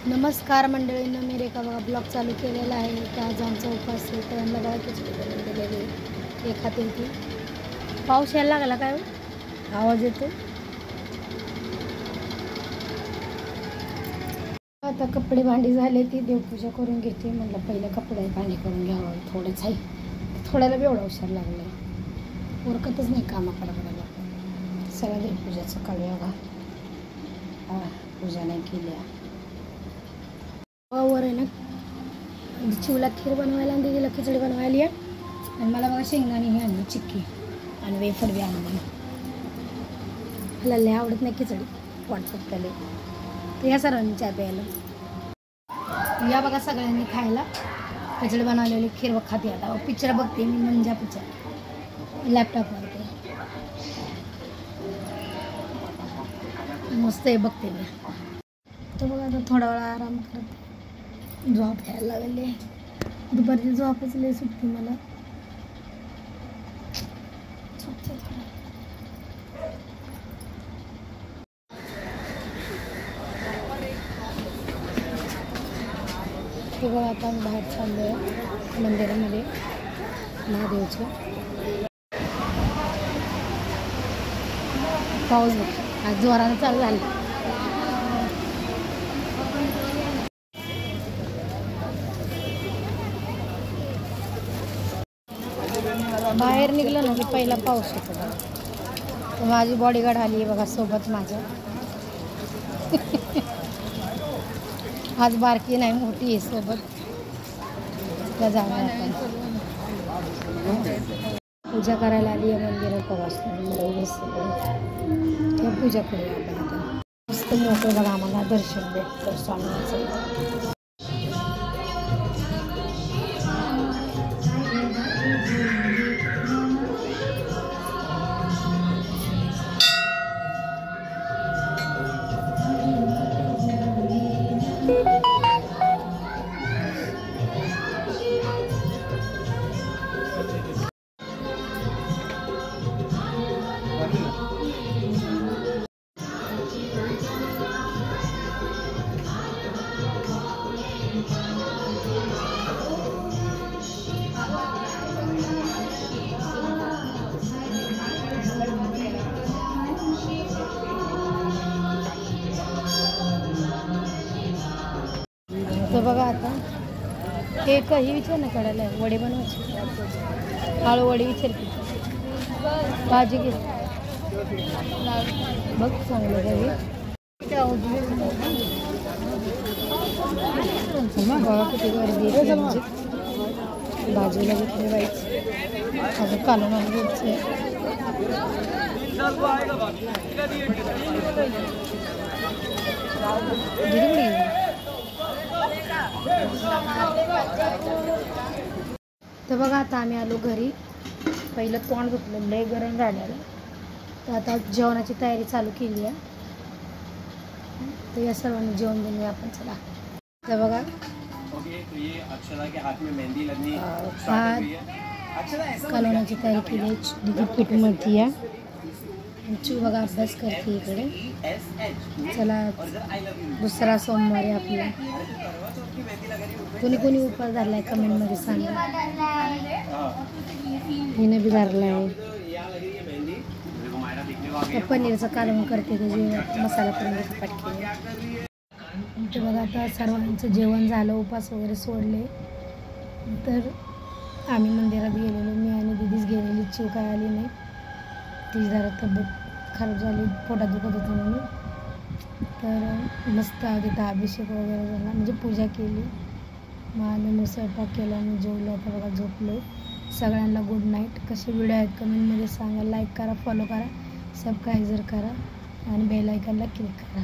नमस्कार मंडळींनो, मी रेखा बघा ब्लॉग चालू केलेला आहे. तर आज आमचा उपवास आहे. तर यांना बघा खिचडी बनवून दिलेली आहे. एक हाती ती पाऊस यायला लागला काय आवाज येतो. आता कपडे भांडी झाले, ती देवपूजा करून घेते. म्हटलं पहिलं कपडे भांडी करून घ्यावं. थोडंच आहे, थोड्याला बी एवढा हुशार लागला आहे. उरकतच नाही कामाकडे बघायला. सगळ्या देवपूजाचं काढूया बघा. पूजा नाही केल्या वर आहे ना. चिवला खीर बनवायला आणि दिदीला खिचडी बनवायला आहे. आणि मला बघा शेंगदाणे हे आणली चिक्की आणि वेफर बी आणली. मला लय आवडत नाही खिचडी, वाटत त्याला. तर या सर्वांनी चहा प्यायला या बघा. सगळ्यांनी खायला खिचडी बनवलेली खीर खाते. आता पिक्चर बघते मी, मंजा पिक्चर लॅपटॉपवरती मस्त आहे, बघते मी. तर बघा आता थोडा वेळा आराम करते. झोप यायला लागली. दुपारची झोपच लय सुटते मला. बघा आता आम्ही बाहेर चाललो आहे मंदिरामध्ये महादेवच्या. पाऊस आज जोरानं चालू झाला. बाहेर निघलं ना की पहिला पाऊस येतो. तर माझी बॉडीगार्ड आली आहे बघा सोबत माझ्या. आज बारकी नाही, मोठी आहे सोबत. जाणार आपण पूजा करायला आली आहे मंदिरात. त्या पूजा करूया आपण आता. मस्त मोठं बघा आम्हाला दर्शन भेटतं स्वामीचं. तर बघा आता एक ही विचार ना काढायला वडे बनवायचे. आळू वडे विचार की भाजी घे बघ चांगलं घ्यावी. बघा किती गर्दी आहे. भाजीला घेतली व्हायची. अजून कालून आणून घ्यायचे. तर बघा आता आम्ही आलो घरी. पहिलं तोंड धुतलं, लय गरम झालेलं. तर आता जेवणाची तयारी चालू केली आहे. तर या सर्वांनी जेवण देऊया आपण. चला तर बघा कालवण्याची तयारी केली. दीदी पीठ मळती आहे. चू बघा अभ्यास करते इकडे. चला दुसरा सोमवारी आपला. कोणी कोणी उपास धरला आहे कमेंटमध्ये सांगा. हिने बी धरला आहे. पनीरचं कालवण करते. त्याचे मसाला करून पटके. ते बघा आता सर्वांचं जेवण झालं, उपास वगैरे सोडले. तर आम्ही मंदिरात गेलेलो. मी आणि दीदीच गेलेली. चिव काय आली नाही. ती जरा तब्येत खराब झाली, पोटात दुखत होतं म्हणून. तर मस्त तिथं अभिषेक वगैरे झाला, म्हणजे पूजा केली. मग आम्ही स्वयंपाक केला आणि जेवलो. आता बघा झोपलो. सगळ्यांना गुड नाईट. कसे व्हिडिओ आहेत कमेंटमध्ये सांगा. लाईक करा, फॉलो करा, सबस्क्राईब करा आणि बेल आयकॉनला क्लिक करा.